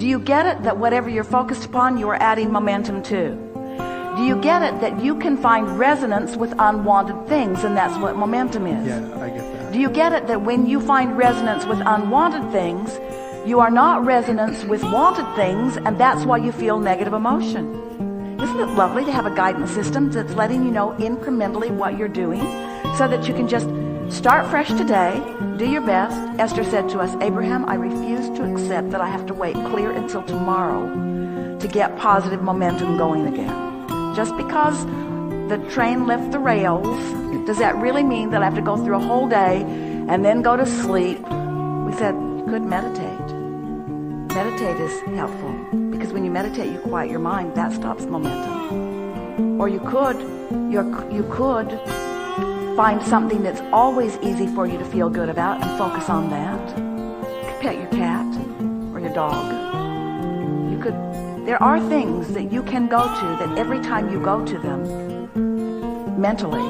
Do you get it that whatever you're focused upon, you are adding momentum to? Do you get it that you can find resonance with unwanted things, and that's what momentum is? Yeah, I get that. Do you get it that when you find resonance with unwanted things, you are not resonance with wanted things, and that's why you feel negative emotion? Isn't it lovely to have a guidance system that's letting you know incrementally what you're doing so that you can just start fresh today, do your best? Esther said to us, Abraham, I refuse to accept that I have to wait clear until tomorrow to get positive momentum going again. Just because the train left the rails, does that really mean that I have to go through a whole day and then go to sleep? We said you could meditate. Meditate is helpful because when you meditate, you quiet your mind. That stops momentum. Or you could find something that's always easy for you to feel good about and focus on that. You could pet your cat or your dog. There are things that you can go to that every time you go to them, mentally,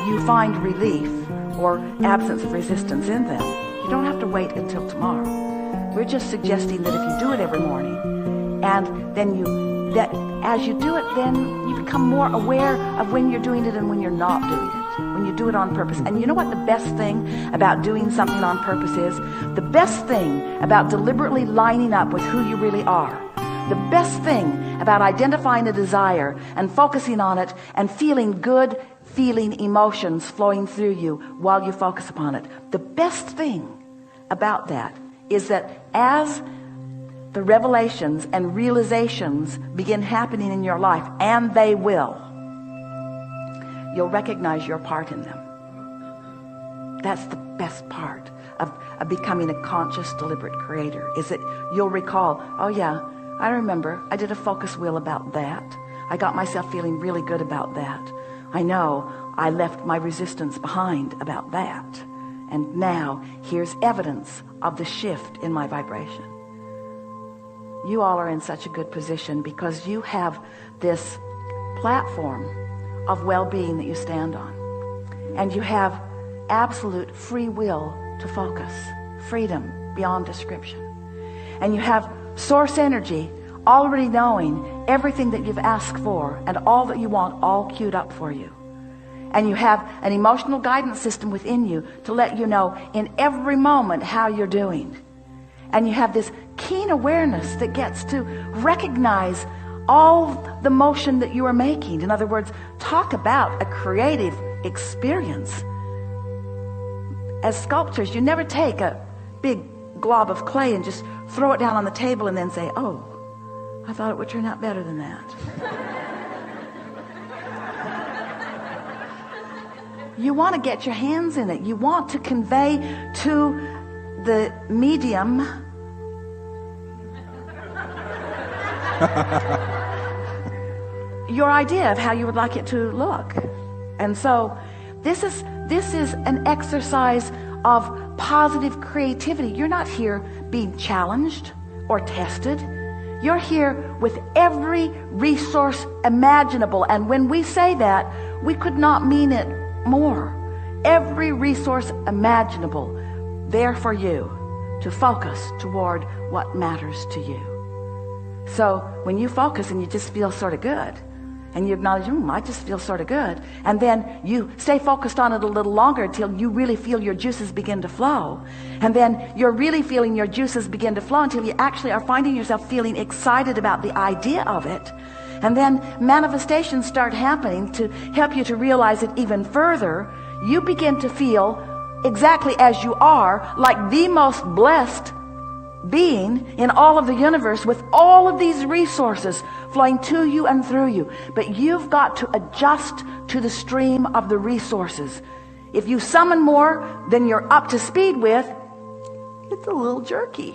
you find relief or absence of resistance in them. You don't have to wait until tomorrow. We're just suggesting that if you do it every morning, and then as you do it, then you become more aware of when you're doing it and when you're not doing it, when you do it on purpose. And you know what the best thing about doing something on purpose is? The best thing about deliberately lining up with who you really are, the best thing about identifying a desire and focusing on it and feeling good feeling emotions flowing through you while you focus upon it, the best thing about that is that as the revelations and realizations begin happening in your life, and they will, you'll recognize your part in them. That's the best part of becoming a conscious, deliberate creator, is that you'll recall, oh yeah, I remember I did a focus wheel about that. I got myself feeling really good about that. I know I left my resistance behind about that. And now here's evidence of the shift in my vibration. You all are in such a good position because you have this platform of well-being that you stand on. And you have absolute free will to focus, freedom beyond description. And you have source energy already knowing everything that you've asked for and all that you want all queued up for you. And you have an emotional guidance system within you to let you know in every moment how you're doing. And you have this keen awareness that gets to recognize all the motion that you are making. In other words, talk about a creative experience. As sculptors, you never take a big glob of clay and just throw it down on the table and then say, oh, I thought it would turn out better than that. You want to get your hands in it. You want to convey to the medium your idea of how you would like it to look. And so this is an exercise of positive creativity. You're not here being challenged or tested. You're here with every resource imaginable. And when we say that, we could not mean it more. Every resource imaginable there for you to focus toward what matters to you. So when you focus and you just feel sort of good, and you acknowledge, I just feel sort of good, and then you stay focused on it a little longer until you really feel your juices begin to flow, and then you're really feeling your juices begin to flow until you actually are finding yourself feeling excited about the idea of it, and then manifestations start happening to help you to realize it even further. You begin to feel exactly as you are, like the most blessed being in all of the universe, with all of these resources flowing to you and through you. But you've got to adjust to the stream of the resources. If you summon more than you're up to speed with, it's a little jerky.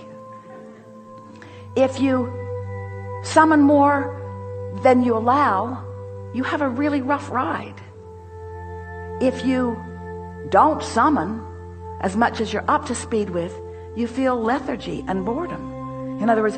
If you summon more than you allow, you have a really rough ride. If you don't summon as much as you're up to speed with, you feel lethargy and boredom. In other words,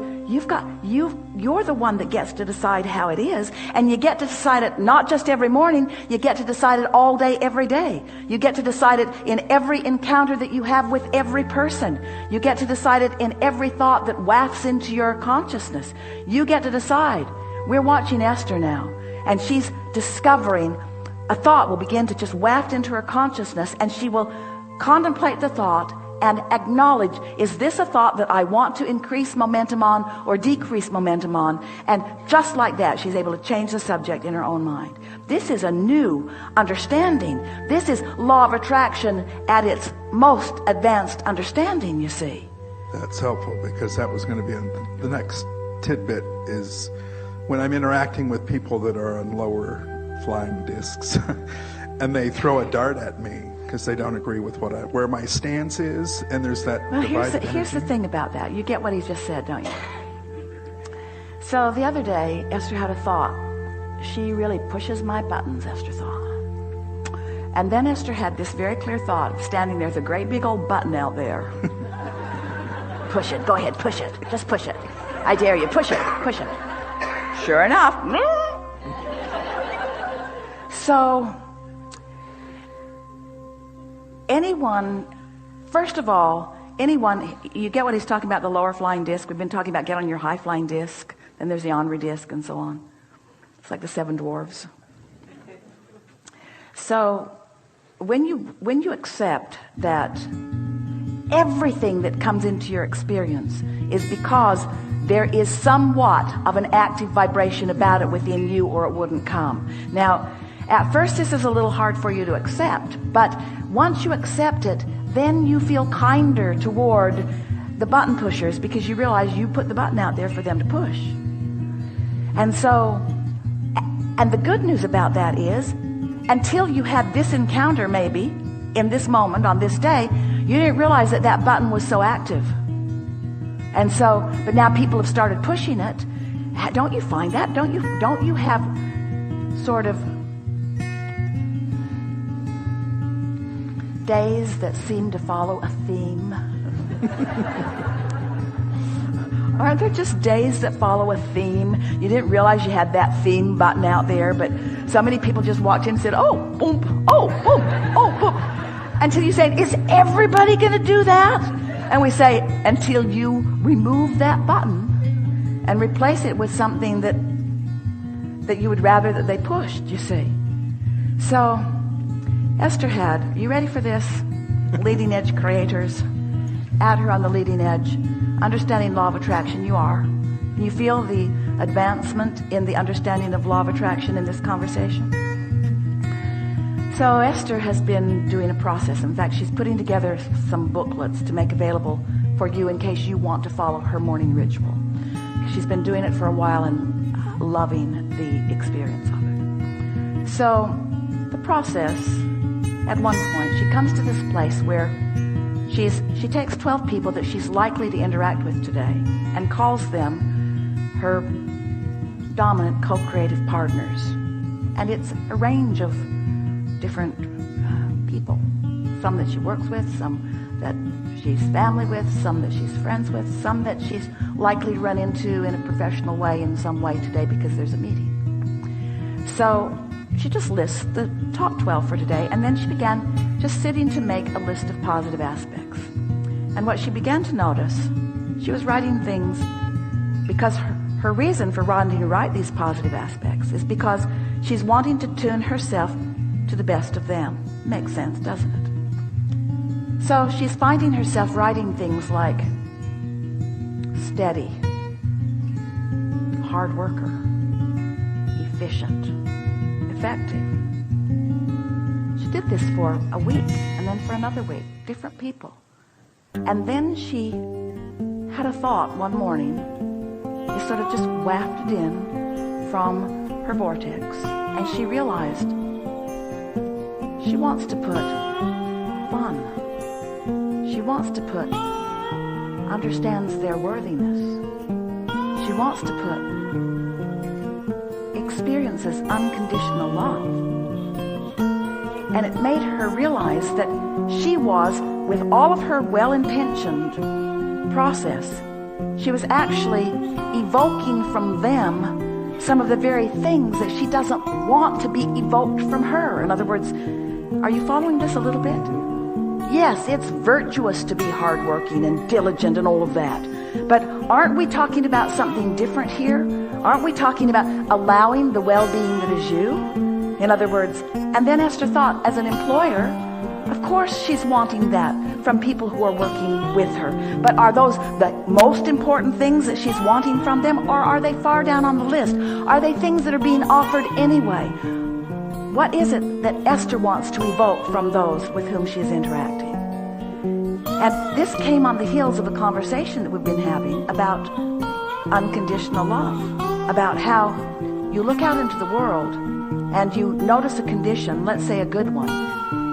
you're the one that gets to decide how it is, and you get to decide it not just every morning, you get to decide it all day, every day. You get to decide it in every encounter that you have with every person. You get to decide it in every thought that wafts into your consciousness. You get to decide. We're watching Esther now, and she's discovering a thought will begin to just waft into her consciousness, and she will contemplate the thought and acknowledge, is this a thought that I want to increase momentum on or decrease momentum on? And just like that, she's able to change the subject in her own mind. This is a new understanding. This is law of attraction at its most advanced understanding, you see. That's helpful, because that was going to be the next tidbit, is when I'm interacting with people that are on lower flying discs and they throw a dart at me because they don't agree with where my stance is, and there's that here's the thing about that. You get what he just said, don't you? So the other day, Esther had a thought. She really pushes my buttons, Esther thought. And then Esther had this very clear thought, standing there's a great big old button out there. Push it, go ahead, push it, just push it. I dare you, push it, push it. Sure enough. So first of all, you get what he's talking about, the lower flying disc. We've been talking about get on your high flying disc. Then there's the Henri disc and so on. It's like the seven dwarves. So when you accept that everything that comes into your experience is because there is somewhat of an active vibration about it within you, or it wouldn't come. Now, at first this is a little hard for you to accept, but once you accept it, then you feel kinder toward the button pushers, because you realize you put the button out there for them to push. And the good news about that is, until you had this encounter, maybe in this moment on this day, you didn't realize that button was so active. And so, but now people have started pushing it. Don't you find that? Don't you have sort of days that seem to follow a theme? Aren't there just days that follow a theme? You didn't realize you had that theme button out there, but so many people just walked in and said, oh, boom, oh, boom, oh, boom. Until you say, is everybody going to do that? And we say, until you remove that button and replace it with something that you would rather that they pushed, you see. So Esther had, you ready for this? Leading edge creators, at her on the leading edge, understanding law of attraction. You are. Can you feel the advancement in the understanding of law of attraction in this conversation? So Esther has been doing a process. In fact, she's putting together some booklets to make available for you in case you want to follow her morning ritual. She's been doing it for a while and loving the experience of it. So the process, at one point, she comes to this place where she takes 12 people that she's likely to interact with today and calls them her dominant co-creative partners. And it's a range of different people. Some that she works with, some that she's family with, some that she's friends with, some that she's likely to run into in a professional way in some way today because there's a meeting. So she just lists the top 12 for today, and then she began just sitting to make a list of positive aspects. And what she began to notice, she was writing things because her reason for wanting to write these positive aspects is because she's wanting to tune herself to the best of them. Makes sense, doesn't it? So she's finding herself writing things like steady, hard worker, efficient, effective. She did this for a week, and then for another week, different people. And then she had a thought one morning. It sort of just wafted in from her vortex, and she realized she wants to put fun. She wants to put understands their worthiness. She wants to put experiences unconditional love. And it made her realize that she was, with all of her well-intentioned process, she was actually evoking from them some of the very things that she doesn't want to be evoked from her. In other words, are you following this a little bit? Yes, it's virtuous to be hardworking and diligent and all of that. But aren't we talking about something different here? Aren't we talking about allowing the well-being that is you? In other words, and then Esther thought, as an employer, of course she's wanting that from people who are working with her. But are those the most important things that she's wanting from them, or are they far down on the list? Are they things that are being offered anyway? What is it that Esther wants to evoke from those with whom she is interacting? And this came on the heels of a conversation that we've been having about unconditional love, about how you look out into the world and you notice a condition, let's say a good one,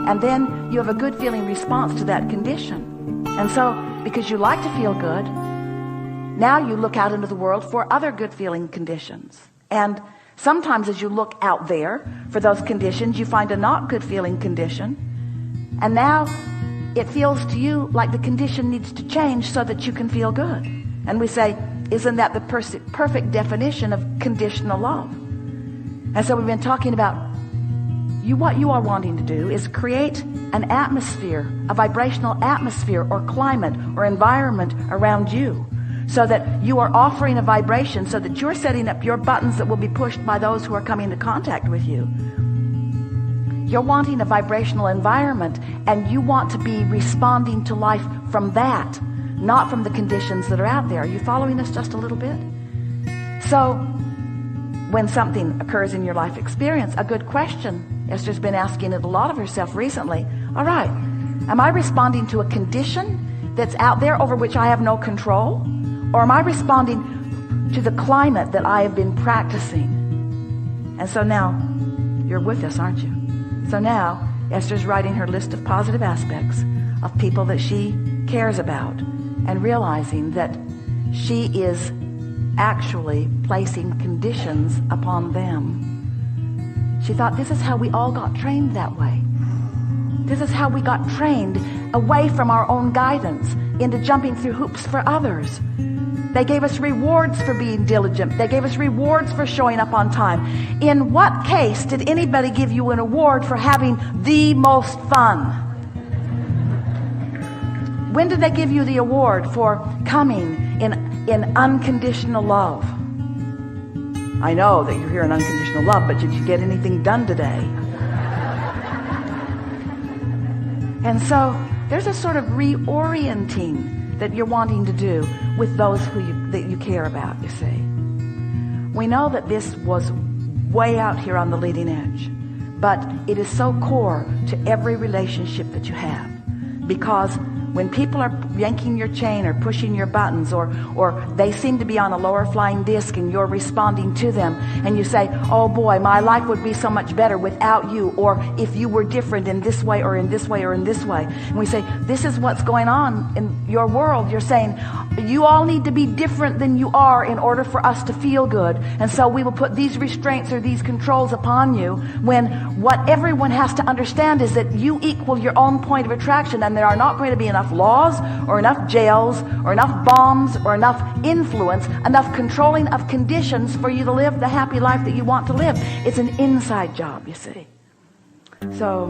and then you have a good feeling response to that condition. And so, because you like to feel good, now you look out into the world for other good feeling conditions. And sometimes as you look out there for those conditions, you find a not good feeling condition. And now it feels to you like the condition needs to change so that you can feel good. And we say, isn't that the perfect definition of conditional love? And so we've been talking about what you are wanting to do is create an atmosphere, a vibrational atmosphere or climate or environment around you, so that you are offering a vibration, so that you're setting up your buttons that will be pushed by those who are coming into contact with you. You're wanting a vibrational environment, and you want to be responding to life from that, not from the conditions that are out there. Are you following us just a little bit? So when something occurs in your life experience, a good question, Esther's been asking it a lot of herself recently. All right, am I responding to a condition that's out there over which I have no control? Or am I responding to the climate that I have been practicing? And so now, you're with us, aren't you? So now, Esther's writing her list of positive aspects of people that she cares about, and realizing that she is actually placing conditions upon them. She thought, this is how we all got trained that way. This is how we got trained away from our own guidance into jumping through hoops for others. They gave us rewards for being diligent. They gave us rewards for showing up on time. In what case did anybody give you an award for having the most fun? When did they give you the award for coming in unconditional love? I know that you're here in unconditional love, but did you get anything done today? And so there's a sort of reorienting that you're wanting to do with those that you care about, you see. We know that this was way out here on the leading edge, but it is so core to every relationship that you have, because when people are yanking your chain or pushing your buttons, or they seem to be on a lower flying disc and you're responding to them, and you say, oh boy, my life would be so much better without you, or if you were different in this way or in this way or in this way. And we say, this is what's going on in your world. You're saying, you all need to be different than you are in order for us to feel good. And so we will put these restraints or these controls upon you, when what everyone has to understand is that you equal your own point of attraction, and there are not going to be enough laws or enough jails or enough bombs or enough influence, enough controlling of conditions for you to live the happy life that you want to live. It's an inside job, you see. So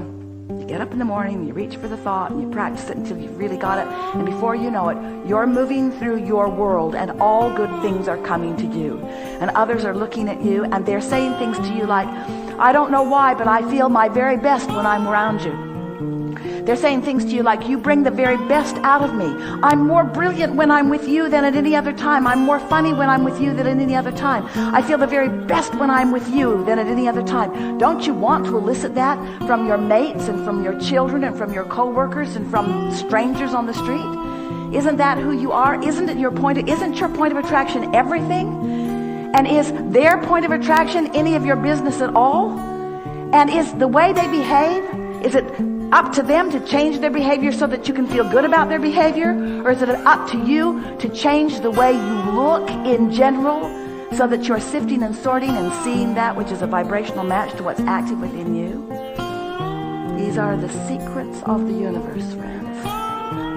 you get up in the morning, you reach for the thought, and you practice it until you've really got it, and before you know it, you're moving through your world, and all good things are coming to you, and others are looking at you, and they're saying things to you like, I don't know why, but I feel my very best when I'm around you. They're saying things to you like, you bring the very best out of me. I'm more brilliant when I'm with you than at any other time. I'm more funny when I'm with you than at any other time. I feel the very best when I'm with you than at any other time. Don't you want to elicit that from your mates and from your children and from your co-workers and from strangers on the street? Isn't that who you are? Isn't your point of attraction everything? And is their point of attraction any of your business at all? And is the way they behave, is it up to them to change their behavior so that you can feel good about their behavior? Or is it up to you to change the way you look in general, so that you're sifting and sorting and seeing that which is a vibrational match to what's active within you? These are the secrets of the universe, friends.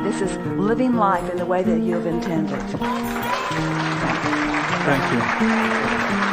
This is living life in the way that you have intended. Thank you.